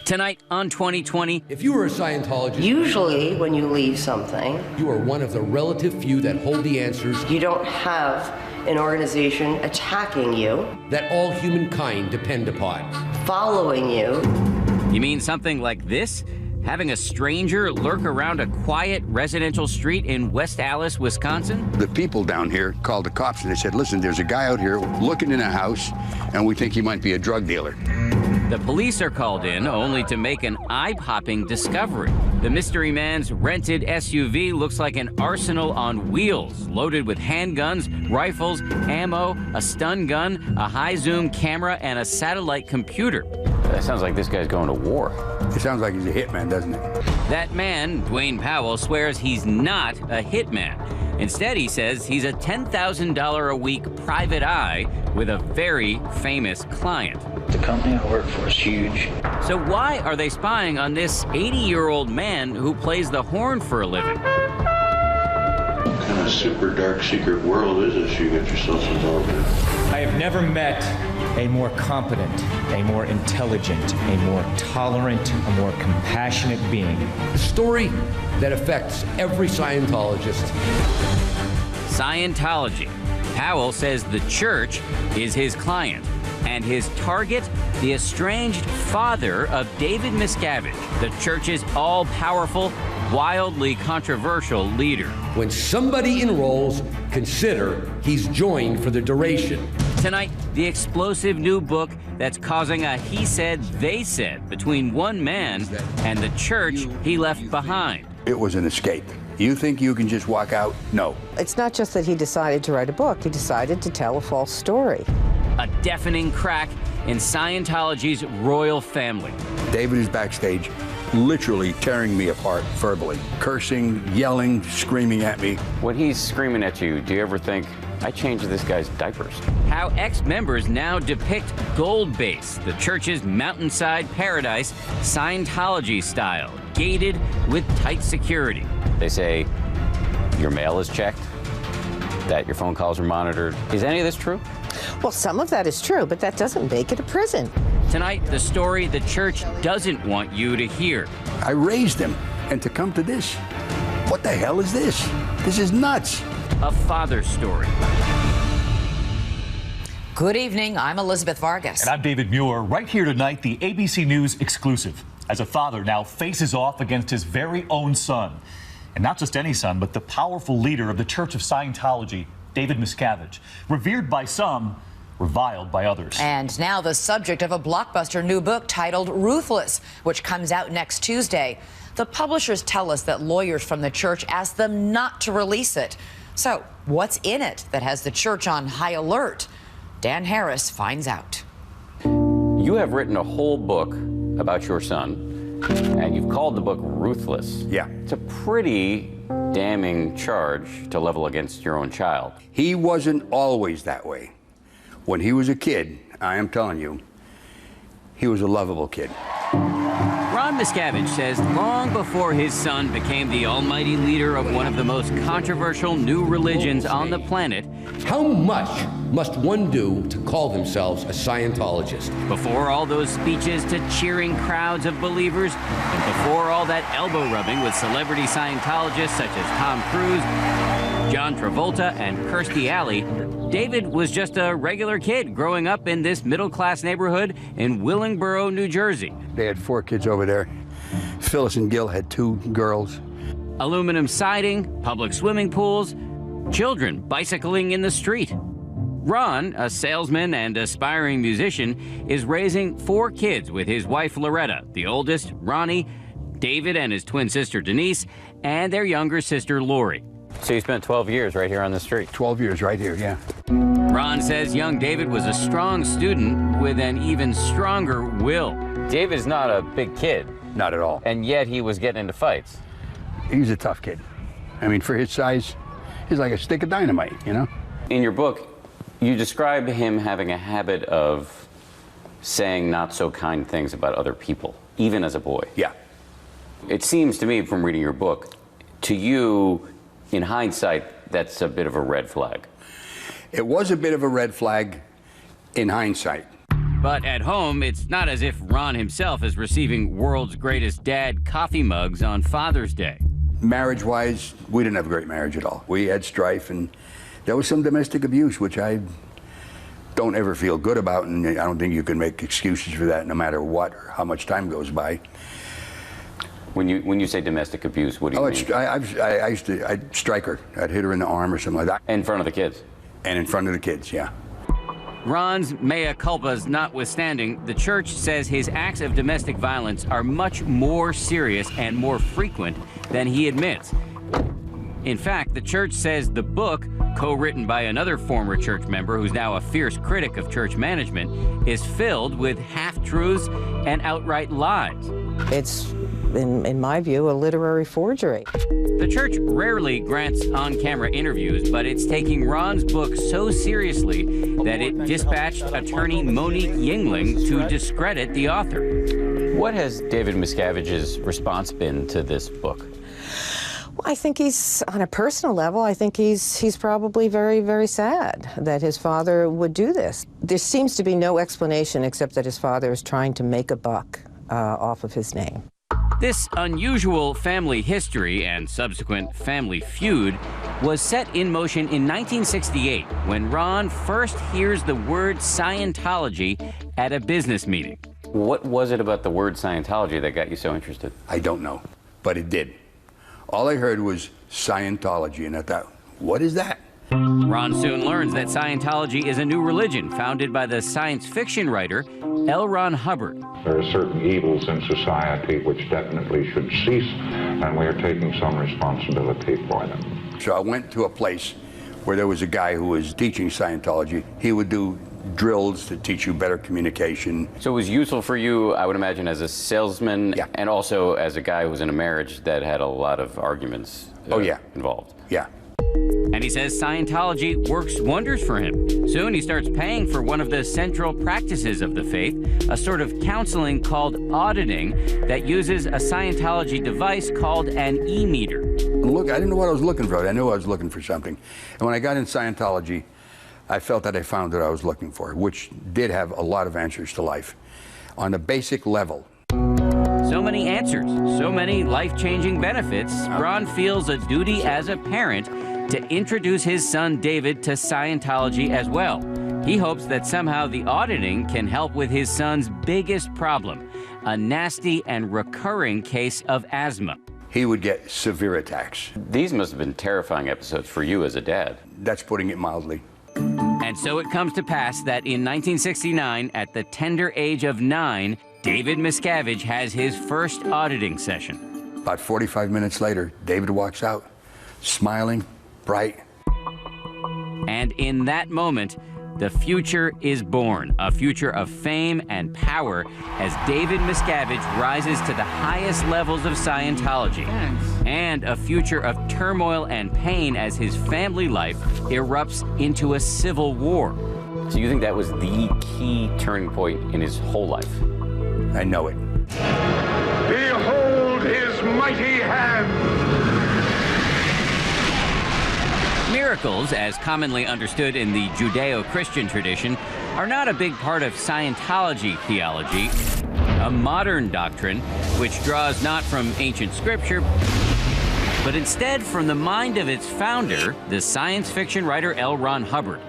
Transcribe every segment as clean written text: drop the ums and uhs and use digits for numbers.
Tonight on 2020. If you were a Scientologist, usually when you leave something, you are one of the relative few that hold the answers. You don't have an organization attacking you, that all humankind depend upon. Following you. You mean something like this? Having a stranger lurk around a quiet residential street in West Allis, Wisconsin? The people down here called the cops and they said, listen, there's a guy out here looking in a house and we think he might be a drug dealer. The police are called in only to make an eye-popping discovery. The mystery man's rented SUV looks like an arsenal on wheels, loaded with handguns, rifles, ammo, a stun gun, a high-zoom camera, and a satellite computer. That sounds like this guy's going to war. It sounds like he's a hitman, doesn't it? That man, Dwayne Powell, swears he's not a hitman. Instead, he says he's a $10,000 a week private eye with a very famous client. The company I work for is huge. So why are they spying on this 80-year-old man who plays the horn for a living? What kind of super dark secret world is this you get yourself involved in? I have never met a more competent, a more intelligent, a more tolerant, a more compassionate being. A story that affects every Scientologist. Scientology. Powell says the church is his client, and his target, the estranged father of David Miscavige, the church's all-powerful, wildly controversial leader. When somebody enrolls, consider he's joined for the duration. Tonight, the explosive new book that's causing a he said, they said between one man and the church he left behind. It was an escape. You think you can just walk out? No. It's not just that he decided to write a book, he decided to tell a false story. A deafening crack in Scientology's royal family. David is backstage, literally tearing me apart verbally, cursing, yelling, screaming at me. When he's screaming at you, do you ever think, I changed this guy's diapers? How ex-members now depict Gold Base, the church's mountainside paradise, Scientology style, gated with tight security. They say your mail is checked, that your phone calls are monitored. Is any of this true? Well, some of that is true, but that doesn't make it a prison. Tonight, the story the church doesn't want you to hear. I raised him, and to come to this, what the hell is this? This is nuts. A father's story. Good evening, I'm Elizabeth Vargas. And I'm David Muir. Right here tonight, the ABC News exclusive. As a father now faces off against his very own son. And not just any son, but the powerful leader of the Church of Scientology, David Miscavige. Revered by some, reviled by others. And now the subject of a blockbuster new book titled Ruthless, which comes out next Tuesday. The publishers tell us that lawyers from the church asked them not to release it. So what's in it that has the church on high alert? Dan Harris finds out. You have written a whole book about your son, and you've called the book Ruthless. Yeah. It's a pretty damning charge to level against your own child. He wasn't always that way. When he was a kid, I am telling you, he was a lovable kid. Ron Miscavige says long before his son became the almighty leader of one of the most controversial new religions on the planet. How much must one do to call themselves a Scientologist? Before all those speeches to cheering crowds of believers, and before all that elbow rubbing with celebrity Scientologists such as Tom Cruise, John Travolta, and Kirstie Alley, David was just a regular kid growing up in this middle-class neighborhood in Willingboro, New Jersey. They had 4 kids over there. Phyllis and Gil had 2 girls. Aluminum siding, public swimming pools, children bicycling in the street. Ron, a salesman and aspiring musician, is raising 4 kids with his wife Loretta, the oldest, Ronnie, David and his twin sister Denise, and their younger sister Lori. So you spent 12 years right here on the street? 12 years right here, yeah. Ron says young David was a strong student with an even stronger will. David's not a big kid. Not at all. And yet he was getting into fights. He's a tough kid. I mean, for his size, he's like a stick of dynamite, you know? In your book, you describe him having a habit of saying not so kind things about other people, even as a boy. Yeah. It seems to me from reading your book, to you, in hindsight, that's a bit of a red flag. It was a bit of a red flag in hindsight. But at home, it's not as if Ron himself is receiving world's greatest dad coffee mugs on Father's Day. Marriage-wise, we didn't have a great marriage at all. We had strife, and there was some domestic abuse, which I don't ever feel good about, and I don't think you can make excuses for that no matter what or how much time goes by. When you say domestic abuse, what do you mean? I'd strike her. I'd hit her in the arm or something like that. In front of the kids? And in front of the kids, yeah. Ron's mea culpas notwithstanding, the church says his acts of domestic violence are much more serious and more frequent than he admits. In fact, the church says the book, co-written by another former church member who's now a fierce critic of church management, is filled with half-truths and outright lies. It's, in my view, a literary forgery. The church rarely grants on-camera interviews, but it's taking Ron's book so seriously that it dispatched attorney Monique Yingling to discredit the author. What has David Miscavige's response been to this book? Well, I think he's, on a personal level, I think he's probably very, very sad that his father would do this. There seems to be no explanation except that his father is trying to make a buck off of his name. This unusual family history and subsequent family feud was set in motion in 1968 when Ron first hears the word Scientology at a business meeting. What was it about the word Scientology that got you so interested? I don't know, but it did. All I heard was Scientology, and I thought, what is that? Ron soon learns that Scientology is a new religion founded by the science fiction writer L. Ron Hubbard. There are certain evils in society which definitely should cease, and we are taking some responsibility for them. So I went to a place where there was a guy who was teaching Scientology. He would do drills to teach you better communication. So it was useful for you, I would imagine, as a salesman, yeah, and also as a guy who was in a marriage that had a lot of arguments involved. Yeah. And he says Scientology works wonders for him. Soon he starts paying for one of the central practices of the faith, a sort of counseling called auditing that uses a Scientology device called an e-meter. Look, I didn't know what I was looking for. I knew I was looking for something. And when I got in Scientology, I felt that I found what I was looking for, which did have a lot of answers to life on a basic level. So many answers, so many life-changing benefits, Ron feels a duty as a parent to introduce his son David to Scientology as well. He hopes that somehow the auditing can help with his son's biggest problem, a nasty and recurring case of asthma. He would get severe attacks. These must have been terrifying episodes for you as a dad. That's putting it mildly. And so it comes to pass that in 1969, at the tender age of 9, David Miscavige has his first auditing session. About 45 minutes later, David walks out, smiling, bright. And in that moment, the future is born, a future of fame and power as David Miscavige rises to the highest levels of Scientology, and a future of turmoil and pain as his family life erupts into a civil war. So you think that was the key turning point in his whole life? I know it. Behold his mighty hand! Miracles, as commonly understood in the Judeo-Christian tradition, are not a big part of Scientology theology, a modern doctrine which draws not from ancient scripture, but instead from the mind of its founder, the science fiction writer L. Ron Hubbard.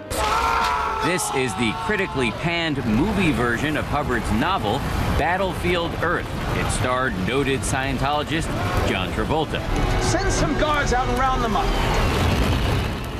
This is the critically panned movie version of Hubbard's novel, Battlefield Earth. It starred noted Scientologist John Travolta. Send some guards out and round them up.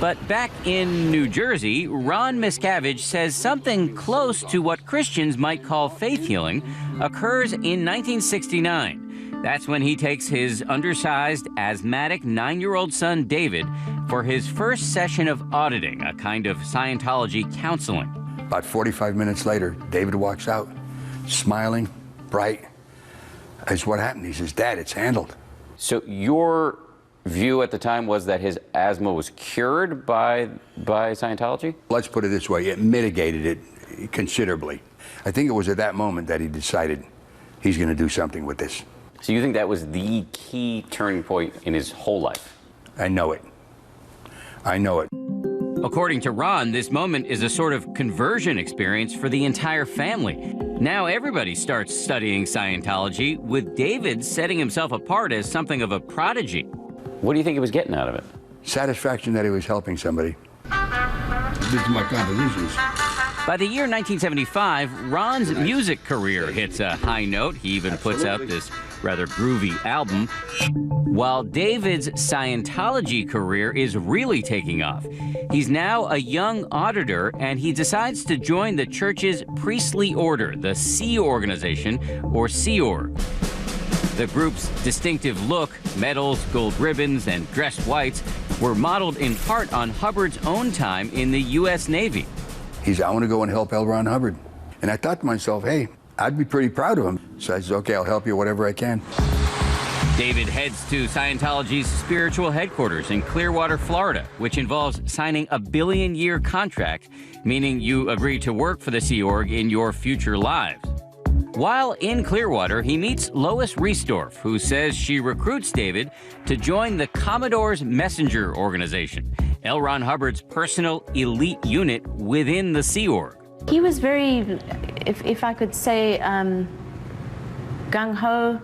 But back in New Jersey, Ron Miscavige says something close to what Christians might call faith healing occurs in 1969. That's when he takes his undersized, asthmatic 9-year-old son, David, for his first session of auditing, a kind of Scientology counseling. About 45 minutes later, David walks out, smiling, bright. That's what happened. He says, Dad, it's handled. So your view at the time was that his asthma was cured by Scientology? Let's put it this way, it mitigated it considerably. I think it was at that moment that he decided he's going to do something with this. So you think that was the key turning point in his whole life? I know it. I know it. According to Ron, this moment is a sort of conversion experience for the entire family. Now everybody starts studying Scientology, with David setting himself apart as something of a prodigy. What do you think he was getting out of it? Satisfaction that he was helping somebody. These are my compositions. By the year 1975, Ron's music career hits a high note. He even puts out this rather groovy album, while David's Scientology career is really taking off. He's now a young auditor, and he decides to join the church's priestly order, the Sea Organization, or Sea Org. The group's distinctive look, medals, gold ribbons, and dress whites were modeled in part on Hubbard's own time in the U.S. Navy. He said, I want to go and help L. Ron Hubbard. And I thought to myself, hey, I'd be pretty proud of him. So I said, okay, I'll help you whatever I can. David heads to Scientology's spiritual headquarters in Clearwater, Florida, which involves signing a billion-year contract, meaning you agree to work for the Sea Org in your future lives. While in Clearwater, he meets Lois Riesdorf, who says she recruits David to join the Commodore's Messenger organization, L. Ron Hubbard's personal elite unit within the Sea Org. He was very, if I could say, gung-ho,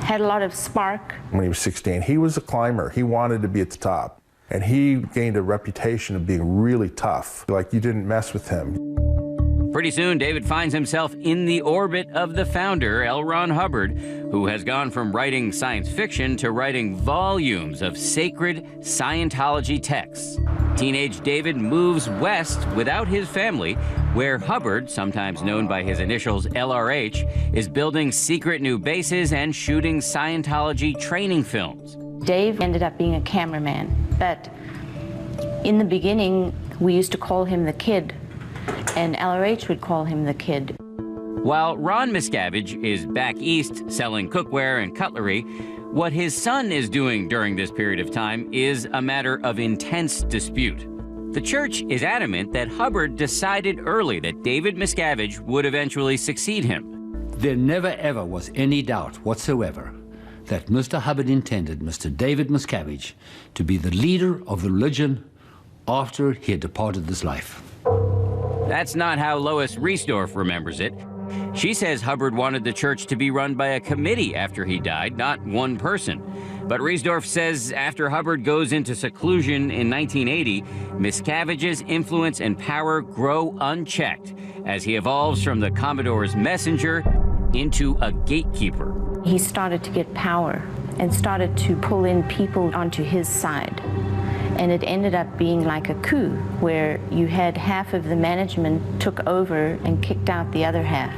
had a lot of spark. When he was 16, he was a climber. He wanted to be at the top. And he gained a reputation of being really tough, like you didn't mess with him. Pretty soon, David finds himself in the orbit of the founder, L. Ron Hubbard, who has gone from writing science fiction to writing volumes of sacred Scientology texts. Teenage David moves west without his family, where Hubbard, sometimes known by his initials LRH, is building secret new bases and shooting Scientology training films. Dave ended up being a cameraman, but in the beginning, we used to call him the Kid, and LRH would call him the Kid. While Ron Miscavige is back east selling cookware and cutlery, what his son is doing during this period of time is a matter of intense dispute. The church is adamant that Hubbard decided early that David Miscavige would eventually succeed him. There never ever was any doubt whatsoever that Mr. Hubbard intended Mr. David Miscavige to be the leader of the religion after he had departed this life. That's not how Lois Riesdorf remembers it. She says Hubbard wanted the church to be run by a committee after he died, not one person. But Riesdorf says after Hubbard goes into seclusion in 1980, Miscavige's influence and power grow unchecked as he evolves from the Commodore's messenger into a gatekeeper. He started to get power and started to pull in people onto his side. And it ended up being like a coup, where you had half of the management took over and kicked out the other half.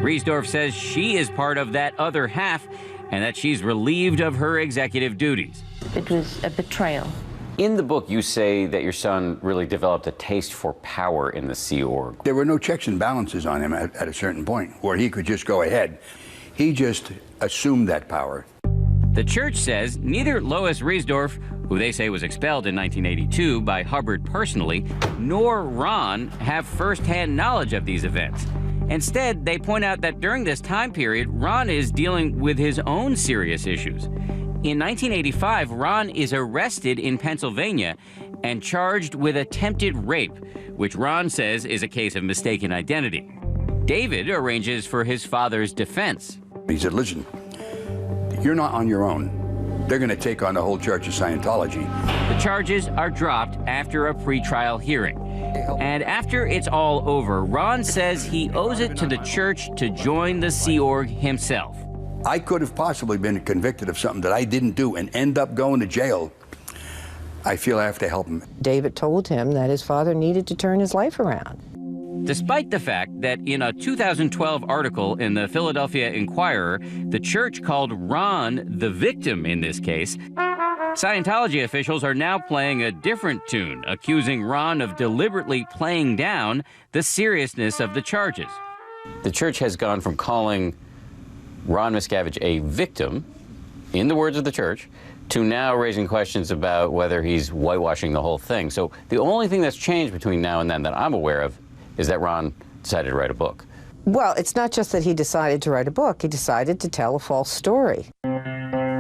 Riesdorf says she is part of that other half and that she's relieved of her executive duties. It was a betrayal. In the book, you say that your son really developed a taste for power in the Sea Org. There were no checks and balances on him at a certain point where he could just go ahead. He just assumed that power. The church says neither Lois Riesdorf, who they say was expelled in 1982 by Hubbard personally, nor Ron have first-hand knowledge of these events. Instead, they point out that during this time period, Ron is dealing with his own serious issues. In 1985, Ron is arrested in Pennsylvania and charged with attempted rape, which Ron says is a case of mistaken identity. David arranges for his father's defense. He said, listen, you're not on your own. They're going to take on the whole Church of Scientology. The charges are dropped after a pretrial hearing. And after it's all over, Ron says he owes it to the church to join the Sea Org himself. I could have possibly been convicted of something that I didn't do and end up going to jail. I feel I have to help him. David told him that his father needed to turn his life around. Despite the fact that in a 2012 article in the Philadelphia Inquirer, the church called Ron the victim in this case, Scientology officials are now playing a different tune, accusing Ron of deliberately playing down the seriousness of the charges. The church has gone from calling Ron Miscavige a victim, in the words of the church, to now raising questions about whether he's whitewashing the whole thing. So the only thing that's changed between now and then that I'm aware of is that Ron decided to write a book. Well, it's not just that he decided to write a book. He decided to tell a false story.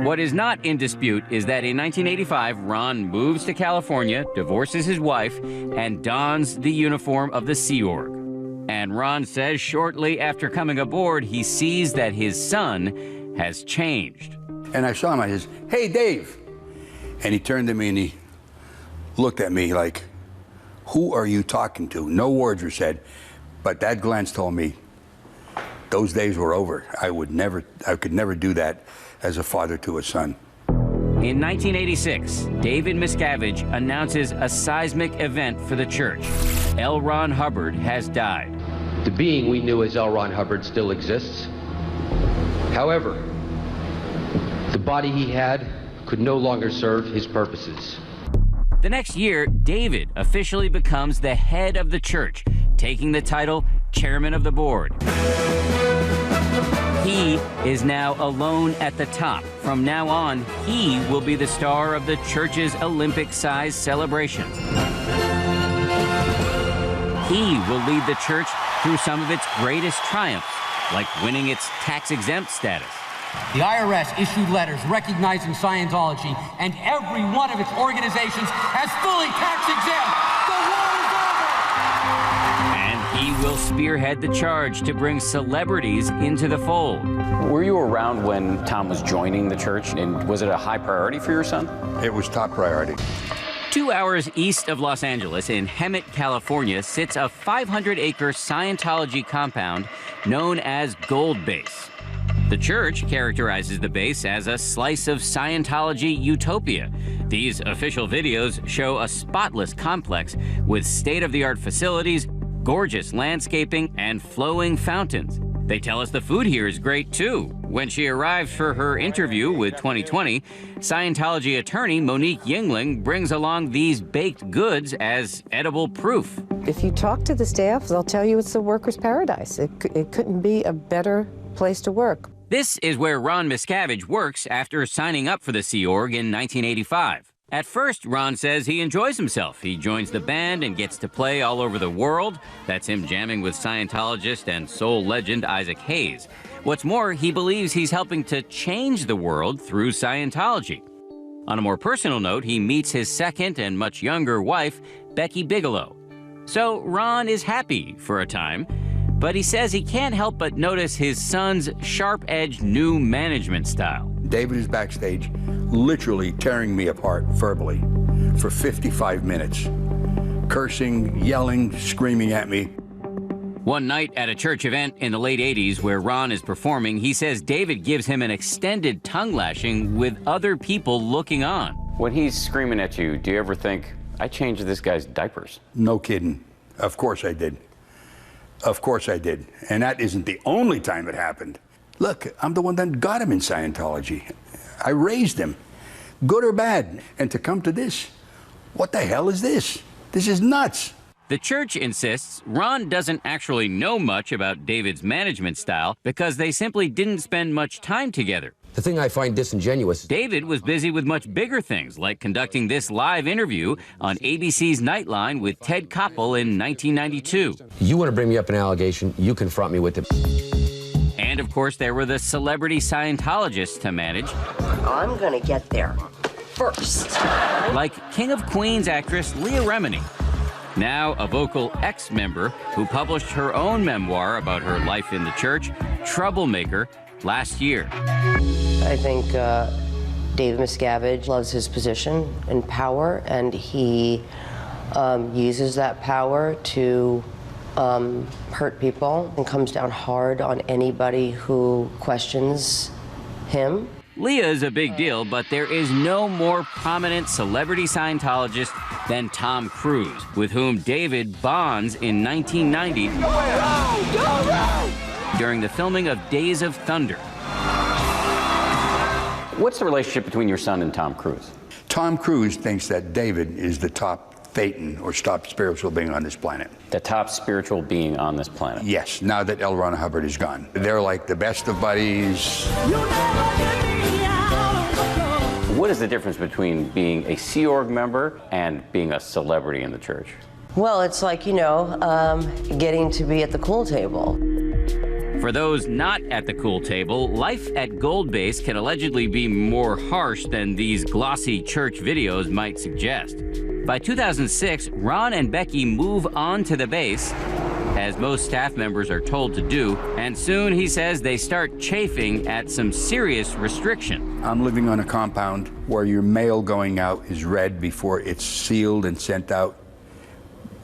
What is not in dispute is that in 1985, Ron moves to California, divorces his wife, and dons the uniform of the Sea Org. And Ron says shortly after coming aboard, he sees that his son has changed. And I saw him, I said, "Hey, Dave." And he turned to me and he looked at me like, "Who are you talking to?" No words were said, but that glance told me those days were over. I could never do that as a father to a son. In 1986, David Miscavige announces a seismic event for the church. L. Ron Hubbard has died. The being we knew as L. Ron Hubbard still exists. However, the body he had could no longer serve his purposes. The next year, David officially becomes the head of the church, taking the title Chairman of the Board. He is now alone at the top. From now on, he will be the star of the church's Olympic-sized celebrations. He will lead the church through some of its greatest triumphs, like winning its tax-exempt status. The IRS issued letters recognizing Scientology, and every one of its organizations has fully tax-exempt. The war is over! And he will spearhead the charge to bring celebrities into the fold. Were you around when Tom was joining the church, and was it a high priority for your son? It was top priority. 2 hours east of Los Angeles, in Hemet, California, sits a 500-acre Scientology compound known as Gold Base. The church characterizes the base as a slice of Scientology utopia. These official videos show a spotless complex with state-of-the-art facilities, gorgeous landscaping, and flowing fountains. They tell us the food here is great, too. When she arrived for her interview with 2020, Scientology attorney Monique Yingling brings along these baked goods as edible proof. If you talk to the staff, they'll tell you it's the workers' paradise. It couldn't be a better place to work. This is where Ron Miscavige works after signing up for the Sea Org in 1985. At first, Ron says he enjoys himself. He joins the band and gets to play all over the world. That's him jamming with Scientologist and soul legend Isaac Hayes. What's more, he believes he's helping to change the world through Scientology. On a more personal note, he meets his second and much younger wife, Becky Bigelow. So Ron is happy for a time, but he says he can't help but notice his son's sharp-edged new management style. David is backstage, literally tearing me apart verbally for 55 minutes, cursing, yelling, screaming at me. One night at a church event in the late 80s where Ron is performing, he says David gives him an extended tongue lashing with other people looking on. When he's screaming at you, do you ever think, I changed this guy's diapers? No kidding. Of course I did. Of course I did. And that isn't the only time it happened. Look, I'm the one that got him in Scientology. I raised him, good or bad. And to come to this, what the hell is this? This is nuts. The church insists Ron doesn't actually know much about David's management style because they simply didn't spend much time together. The thing I find disingenuous. David was busy with much bigger things, like conducting this live interview on ABC's Nightline with Ted Koppel in 1992. You want to bring me up an allegation, you confront me with it. And of course, there were the celebrity Scientologists to manage. I'm gonna get there first. Like King of Queens actress Leah Remini, now a vocal ex-member who published her own memoir about her life in the church, Troublemaker, last year. I think David Miscavige loves his position and power, and he uses that power to hurt people and comes down hard on anybody who questions him. Leah is a big deal, but there is no more prominent celebrity Scientologist than Tom Cruise, with whom David bonds in 1990 during the filming of Days of Thunder. What's the relationship between your son and Tom Cruise? Tom Cruise thinks that David is the top Thetan, or top spiritual being on this planet. The top spiritual being on this planet? Yes, now that L. Ron Hubbard is gone. They're like the best of buddies. What is the difference between being a Sea Org member and being a celebrity in the church? Well, it's like, you know, getting to be at the cool table. For those not at the cool table, life at Gold Base can allegedly be more harsh than these glossy church videos might suggest. By 2006, Ron and Becky move on to the base, as most staff members are told to do, and soon, he says, they start chafing at some serious restriction. I'm living on a compound where your mail going out is read before it's sealed and sent out,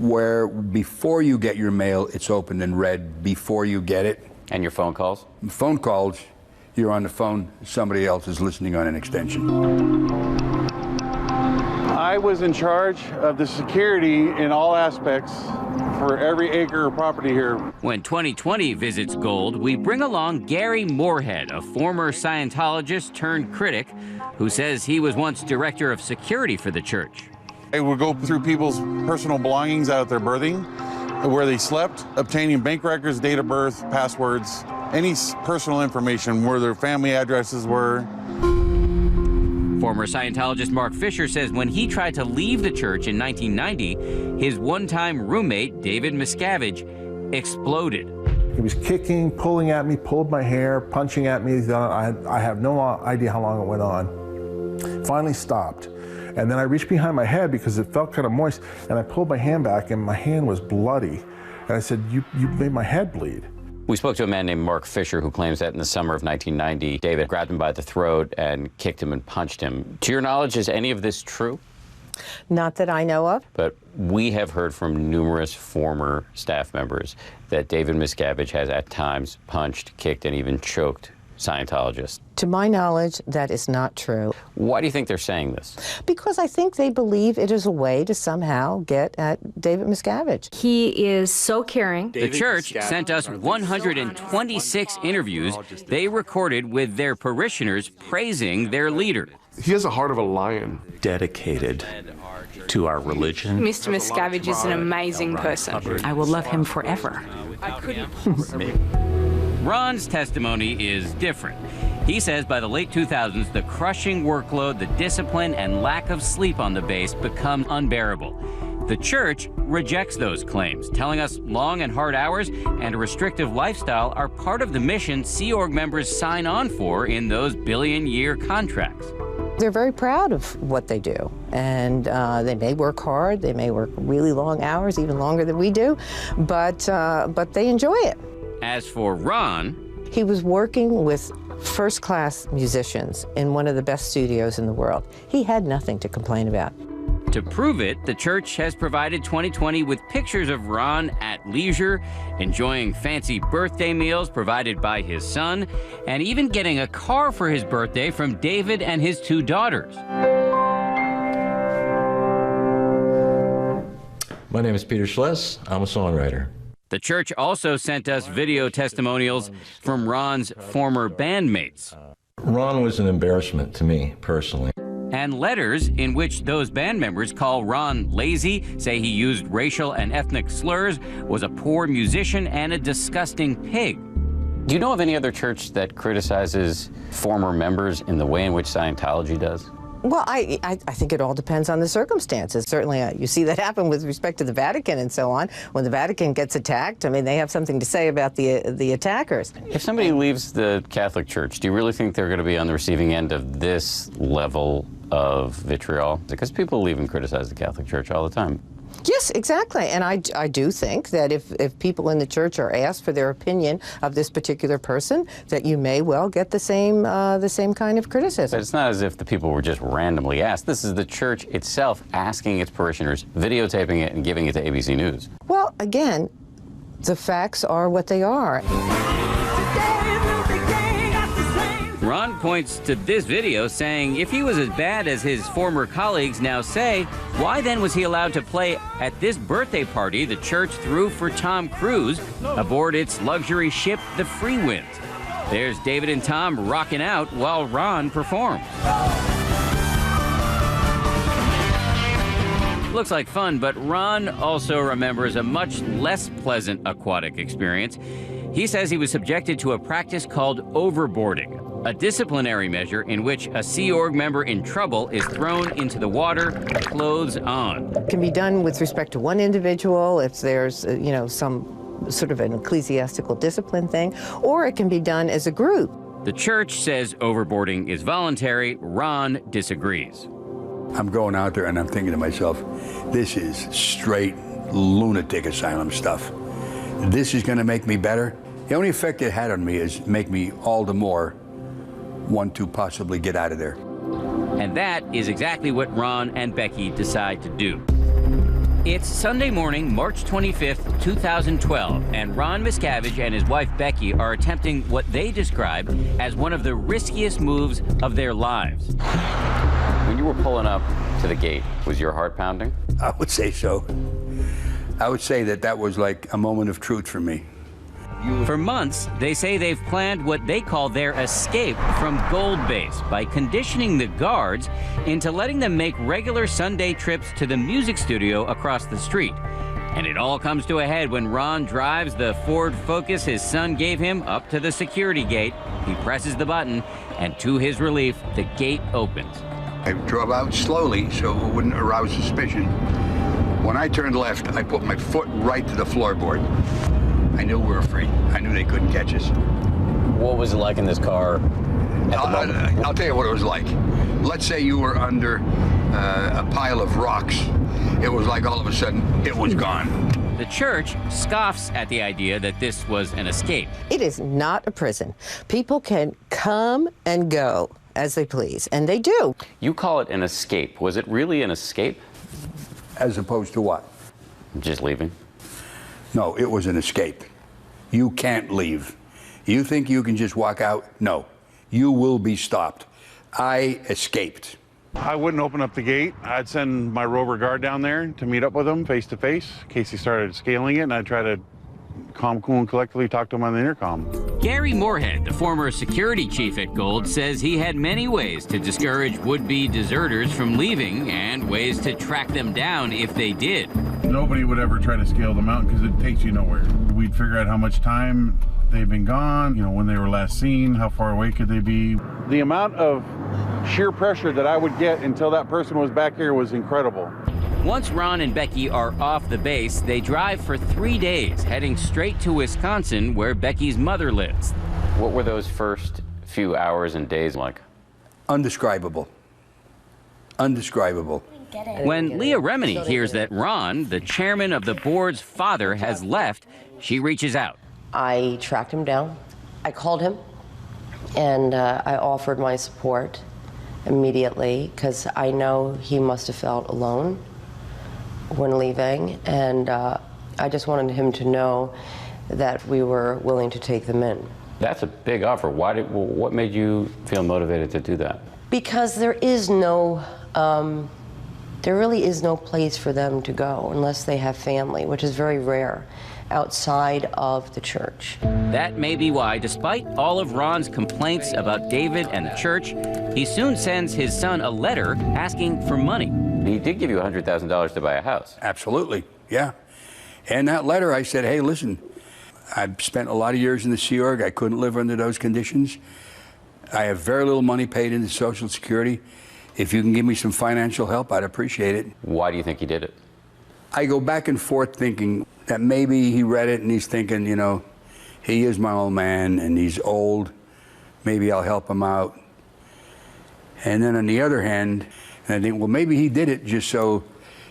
where before you get your mail, it's opened and read before you get it. And your phone calls? Phone calls, you're on the phone, somebody else is listening on an extension. I was in charge of the security in all aspects for every acre of property here. When 2020 visits Gold, we bring along Gary Moorhead, a former Scientologist turned critic, who says he was once director of security for the church. I would go through people's personal belongings out at their birthing, where they slept, obtaining bank records, date of birth, passwords, any personal information, where their family addresses were. Former Scientologist Mark Fisher says when he tried to leave the church in 1990, his one-time roommate, David Miscavige, exploded. He was kicking, pulling at me, pulled my hair, punching at me. I have no idea how long it went on. Finally stopped. And then I reached behind my head because it felt kind of moist, and I pulled my hand back, and my hand was bloody. And I said, you made my head bleed. We spoke to a man named Mark Fisher who claims that in the summer of 1990, David grabbed him by the throat and kicked him and punched him. To your knowledge, is any of this true? Not that I know of. But we have heard from numerous former staff members that David Miscavige has at times punched, kicked, and even choked Scientologists. To my knowledge, that is not true. Why do you think they're saying this? Because I think they believe it is a way to somehow get at David Miscavige. He is so caring. The church sent us 126 interviews they recorded with their parishioners praising their leader. He has a heart of a lion. Dedicated to our religion. Mr. Miscavige is an amazing person. I will love him forever. I couldn't. Ron's testimony is different. He says by the late 2000s, the crushing workload, the discipline, and lack of sleep on the base become unbearable. The church rejects those claims, telling us long and hard hours and a restrictive lifestyle are part of the mission Sea Org members sign on for in those billion-year contracts. They're very proud of what they do, and they may work hard, they may work really long hours, even longer than we do, but they enjoy it. As for Ron, he was working with first-class musicians in one of the best studios in the world. He had nothing to complain about. To prove it, the church has provided 2020 with pictures of Ron at leisure, enjoying fancy birthday meals provided by his son, and even getting a car for his birthday from David and his 2 daughters. My name is Peter Schless. I'm a songwriter. The church also sent us video testimonials from Ron's former bandmates. Ron was an embarrassment to me, personally. And letters in which those band members call Ron lazy, say he used racial and ethnic slurs, was a poor musician, and a disgusting pig. Do you know of any other church that criticizes former members in the way in which Scientology does? Well, I think it all depends on the circumstances. Certainly, you see that happen with respect to the Vatican and so on. When the Vatican gets attacked, I mean, they have something to say about the attackers. If somebody leaves the Catholic Church, do you really think they're going to be on the receiving end of this level of vitriol? Because people leave and criticize the Catholic Church all the time. Yes, exactly. And I do think that if people in the church are asked for their opinion of this particular person, that you may well get the same kind of criticism. But it's not as if the people were just randomly asked. This is the church itself asking its parishioners, videotaping it, and giving it to ABC News. Well, again, the facts are what they are. Ron points to this video saying if he was as bad as his former colleagues now say, why then was he allowed to play at this birthday party the church threw for Tom Cruise aboard its luxury ship, the Freewind? There's David and Tom rocking out while Ron performs. Looks like fun, but Ron also remembers a much less pleasant aquatic experience. He says he was subjected to a practice called overboarding, a disciplinary measure in which a Sea Org member in trouble is thrown into the water, clothes on. It can be done with respect to one individual if there's, some sort of an ecclesiastical discipline thing, or it can be done as a group. The church says overboarding is voluntary. Ron disagrees. I'm going out there and I'm thinking to myself, this is straight lunatic asylum stuff. This is going to make me better. The only effect it had on me is make me all the more want to possibly get out of there. And that is exactly what Ron and Becky decide to do. It's Sunday morning, March 25th, 2012, and Ron Miscavige and his wife Becky are attempting what they describe as one of the riskiest moves of their lives. When you were pulling up to the gate, was your heart pounding? I would say so. I would say that that was like a moment of truth for me. For months, they say they've planned what they call their escape from Gold Base by conditioning the guards into letting them make regular Sunday trips to the music studio across the street. And it all comes to a head when Ron drives the Ford Focus his son gave him up to the security gate. He presses the button, and to his relief, the gate opens. I drove out slowly so it wouldn't arouse suspicion. When I turned left, I put my foot right to the floorboard. I knew we were free. I knew they couldn't catch us. What was it like in this car? I'll tell you what it was like. Let's say you were under a pile of rocks. It was like all of a sudden, it was gone. The church scoffs at the idea that this was an escape. It is not a prison. People can come and go as they please, and they do. You call it an escape. Was it really an escape? As opposed to what? Just leaving. No, it was an escape. You can't leave. You think you can just walk out? No. You will be stopped. I escaped. I wouldn't open up the gate. I'd send my rover guard down there to meet up with him face to face in case he started scaling it, and I'd try to calm, cool, and collectively talk to him on the intercom. Gary Moorhead, the former security chief at Gold, says he had many ways to discourage would-be deserters from leaving and ways to track them down if they did. Nobody would ever try to scale the mountain because it takes you nowhere. We'd figure out how much time they've been gone, you know, when they were last seen, how far away could they be. The amount of sheer pressure that I would get until that person was back here was incredible. Once Ron and Becky are off the base, they drive for 3 days, heading straight to Wisconsin, where Becky's mother lives. What were those first few hours and days like? Undescribable. Undescribable. When Leah Remini hears that Ron, the chairman of the board's father, has left, she reaches out. I tracked him down. I called him, and I offered my support immediately because I know he must have felt alone when leaving, and I just wanted him to know that we were willing to take them in. That's a big offer. What made you feel motivated to do that? Because there really is no place for them to go unless they have family, which is very rare outside of the church. That may be why, despite all of Ron's complaints about David and the church, he soon sends his son a letter asking for money. He did give you $100,000 to buy a house. Absolutely, yeah. And that letter, I said, hey, listen, I've spent a lot of years in the Sea Org. I couldn't live under those conditions. I have very little money paid into Social Security. If you can give me some financial help, I'd appreciate it. Why do you think he did it? I go back and forth thinking that maybe he read it and he's thinking, you know, he is my old man and he's old. Maybe I'll help him out. And then on the other hand, I think, well, maybe he did it just so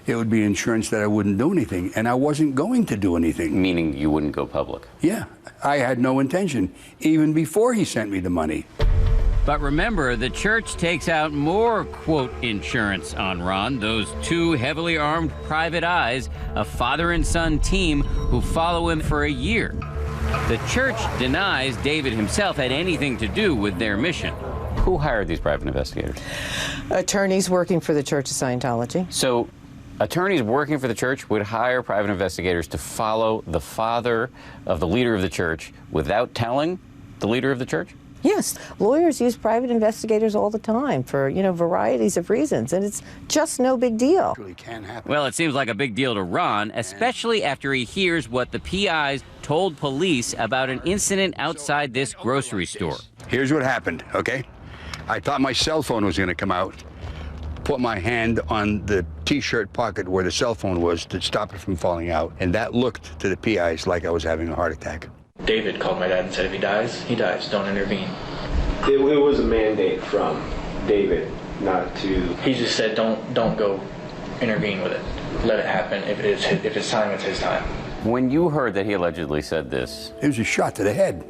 it would be insurance that I wouldn't do anything. And I wasn't going to do anything. Meaning you wouldn't go public? Yeah, I had no intention, even before he sent me the money. But remember, the church takes out more, quote, insurance on Ron, those two heavily armed private eyes, a father and son team who follow him for a year. The church denies David himself had anything to do with their mission. Who hired these private investigators? Attorneys working for the Church of Scientology. So attorneys working for the church would hire private investigators to follow the father of the leader of the church without telling the leader of the church? Yes, lawyers use private investigators all the time for, you know, varieties of reasons, and it's just no big deal. It really can happen. Well, it seems like a big deal to Ron, especially after he hears what the PIs told police about an incident outside this grocery store. Here's what happened, okay? I thought my cell phone was going to come out. put my hand on the T-shirt pocket where the cell phone was to stop it from falling out, and that looked to the PIs like I was having a heart attack. David called my dad and said, if he dies, he dies. Don't intervene. It was a mandate from David not to... He just said, don't go intervene with it. Let it happen. If it's time, it's his time. When you heard that he allegedly said this... It was a shot to the head.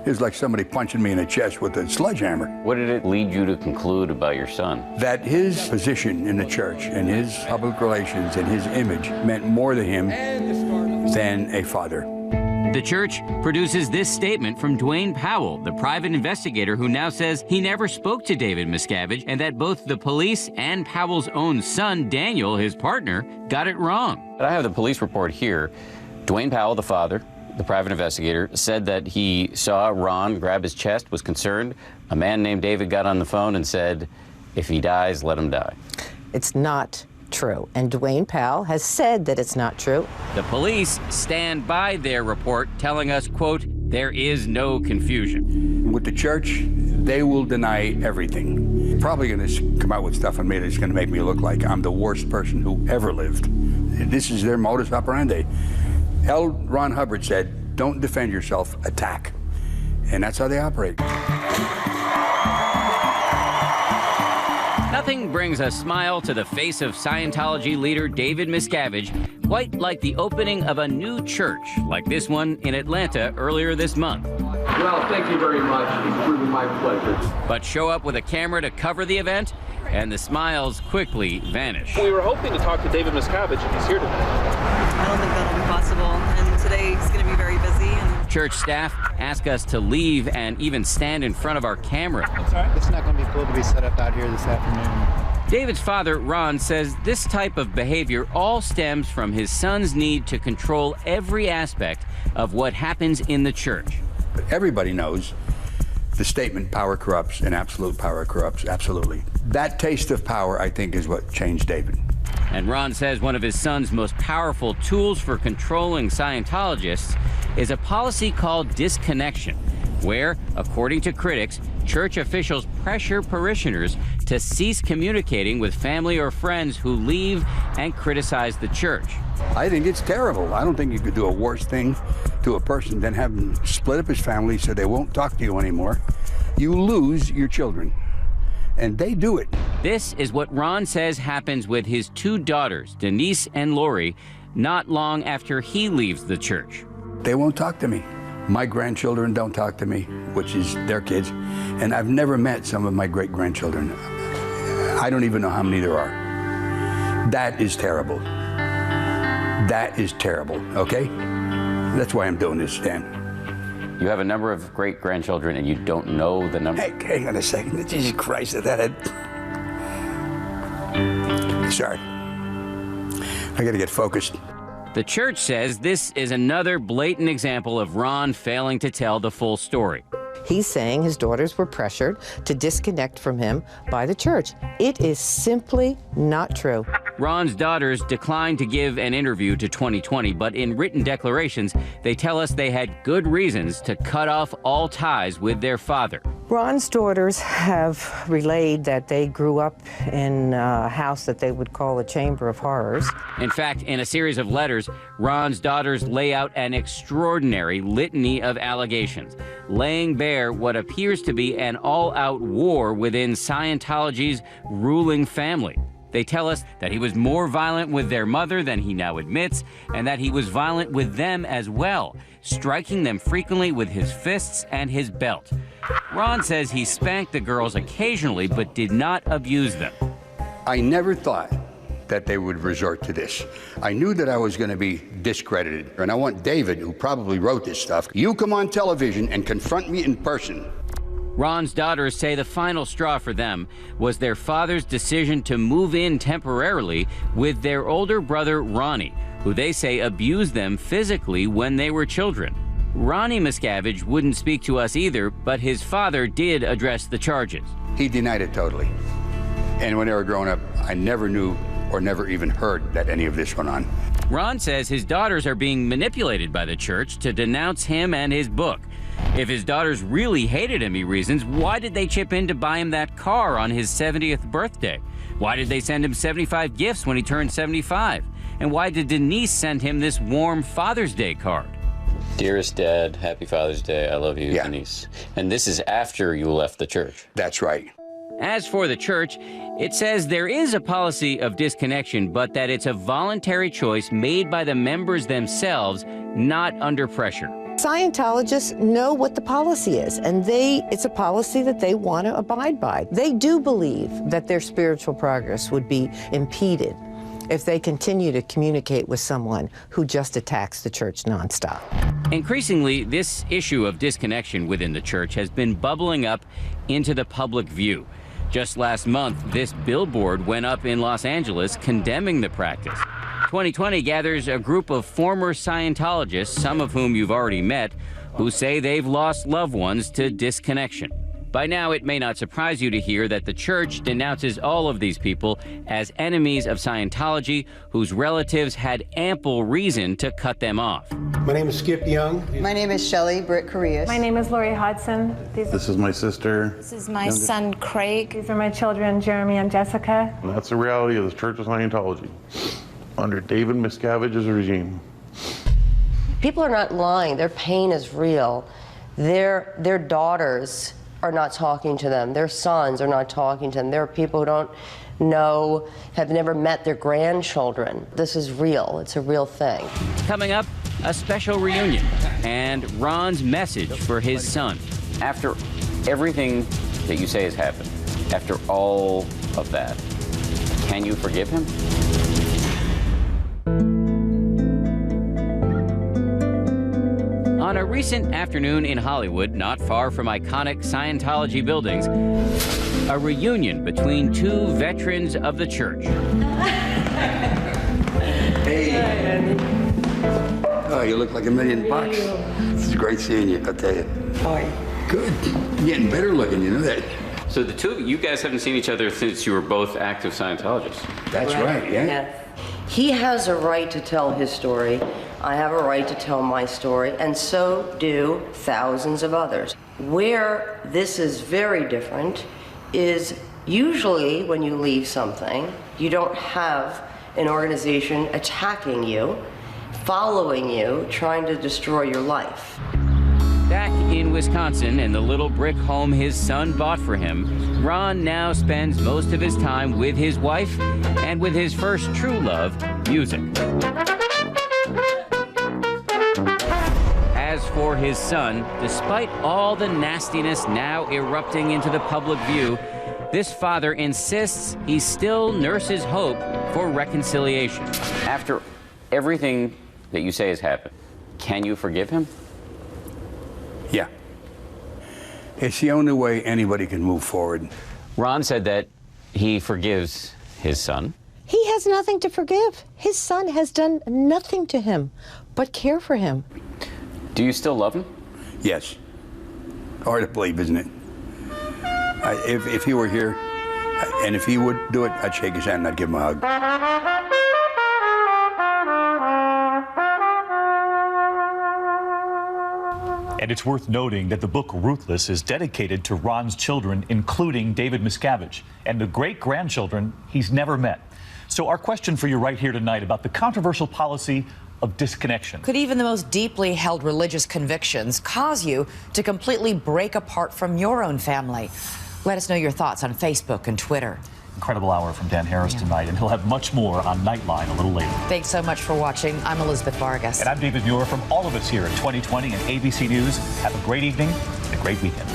It was like somebody punching me in the chest with a sledgehammer. What did it lead you to conclude about your son? That his position in the church and his public relations and his image meant more to him than a father. The church produces this statement from Dwayne Powell, the private investigator who now says he never spoke to David Miscavige and that both the police and Powell's own son, Daniel, his partner, got it wrong. I have the police report here. Dwayne Powell, the father, the private investigator, said that he saw Ron grab his chest, was concerned. A man named David got on the phone and said, if he dies, let him die. It's not true. And Dwayne Powell has said that it's not true. The police stand by their report, telling us, quote, there is no confusion. With the church, they will deny everything. Probably going to come out with stuff on me that's going to make me look like I'm the worst person who ever lived. This is their modus operandi. L. Ron Hubbard said, don't defend yourself, attack. And that's how they operate. Nothing brings a smile to the face of Scientology leader David Miscavige quite like the opening of a new church, like this one in Atlanta earlier this month. Well, thank you very much. It's truly my pleasure. But show up with a camera to cover the event, and the smiles quickly vanish. We were hoping to talk to David Miscavige, and he's here tonight. I don't think that'll be possible, and today he's going to be very busy. Church staff ask us to leave and even stand in front of our camera. That's all right. It's not going to be cool to be set up out here this afternoon. David's father, Ron, says this type of behavior all stems from his son's need to control every aspect of what happens in the church. But everybody knows the statement, power corrupts and absolute power corrupts, absolutely. That taste of power, I think, is what changed David. And Ron says one of his son's most powerful tools for controlling Scientologists is a policy called disconnection, where, according to critics, church officials pressure parishioners to cease communicating with family or friends who leave and criticize the church. I think it's terrible. I don't think you could do a worse thing to a person than have him split up his family so they won't talk to you anymore. You lose your children. And they do it. This is what Ron says happens with his two daughters, Denise and Lori, not long after he leaves the church. They won't talk to me. My grandchildren don't talk to me, which is their kids. And I've never met some of my great-grandchildren. I don't even know how many there are. That is terrible. That is terrible, okay? That's why I'm doing this, Stan. You have a number of great-grandchildren and you don't know the number? Hey, hang on a second. Jesus Christ, sorry. I gotta get focused. The church says this is another blatant example of Ron failing to tell the full story. He's saying his daughters were pressured to disconnect from him by the church. It is simply not true. Ron's daughters declined to give an interview to 2020, but in written declarations, they tell us they had good reasons to cut off all ties with their father. Ron's daughters have relayed that they grew up in a house that they would call a chamber of horrors. In fact, in a series of letters, Ron's daughters lay out an extraordinary litany of allegations, laying bare what appears to be an all-out war within Scientology's ruling family. They tell us that he was more violent with their mother than he now admits, and that he was violent with them as well, striking them frequently with his fists and his belt. Ron says he spanked the girls occasionally, but did not abuse them. I never thought that they would resort to this. I knew that I was going to be discredited, and I want David, who probably wrote this stuff, you come on television and confront me in person. Ron's daughters say the final straw for them was their father's decision to move in temporarily with their older brother, Ronnie, who they say abused them physically when they were children. Ronnie Miscavige wouldn't speak to us either, but his father did address the charges. He denied it totally. And when they were growing up, I never knew or never even heard that any of this went on. Ron says his daughters are being manipulated by the church to denounce him and his book. If his daughters really hated him, he reasons, why did they chip in to buy him that car on his 70th birthday? Why did they send him 75 gifts when he turned 75? And why did Denise send him this warm Father's Day card? Dearest Dad, happy Father's Day. I love you, Denise. And this is after you left the church. That's right. As for the church, it says there is a policy of disconnection, but that it's a voluntary choice made by the members themselves, not under pressure. Scientologists know what the policy is, and it's a policy that they want to abide by. They do believe that their spiritual progress would be impeded if they continue to communicate with someone who just attacks the church nonstop. Increasingly, this issue of disconnection within the church has been bubbling up into the public view. Just last month, this billboard went up in Los Angeles condemning the practice. 2020 gathers a group of former Scientologists, some of whom you've already met, who say they've lost loved ones to disconnection. By now, it may not surprise you to hear that the church denounces all of these people as enemies of Scientology whose relatives had ample reason to cut them off. My name is Skip Young. My name is Shelley Britt Correas. My name is Lori Hodson. This is my sister. This is my son, Craig. These are my children, Jeremy and Jessica. And that's the reality of the Church of Scientology under David Miscavige's regime. People are not lying. Their pain is real. Their daughters are not talking to them. Their sons are not talking to them. There are people who don't know, have never met their grandchildren. This is real. It's a real thing. Coming up, a special reunion and Ron's message for his son. After everything that you say has happened, after all of that, can you forgive him? On a recent afternoon in Hollywood, not far from iconic Scientology buildings, a reunion between two veterans of the church. Hey. Oh, you look like $1 million. It's great seeing you, I'll tell you. How are you? Good. You're getting better looking, you know that. So the two of you guys haven't seen each other since you were both active Scientologists. That's right, yeah. He has a right to tell his story. I have a right to tell my story, and so do thousands of others. Where this is very different is usually when you leave something, you don't have an organization attacking you, following you, trying to destroy your life. Back in Wisconsin, in the little brick home his son bought for him, Ron now spends most of his time with his wife and with his first true love, music. As for his son, despite all the nastiness now erupting into the public view, this father insists he still nurses hope for reconciliation. After everything that you say has happened, can you forgive him? Yeah. It's the only way anybody can move forward. Ron said that he forgives his son. He has nothing to forgive. His son has done nothing to him but care for him. Do you still love him? Yes. Hard to believe, isn't it? If he were here, and if he would do it, I'd shake his hand and I'd give him a hug. And it's worth noting that the book Ruthless is dedicated to Ron's children, including David Miscavige, and the great-grandchildren he's never met. So our question for you right here tonight about the controversial policy of disconnection. Could even the most deeply held religious convictions cause you to completely break apart from your own family? Let us know your thoughts on Facebook and Twitter. Incredible hour from Dan Harris tonight, and he'll have much more on Nightline a little later. Thanks so much for watching. I'm Elizabeth Vargas. And I'm David Muir from all of us here at 2020 and ABC News. Have a great evening and a great weekend.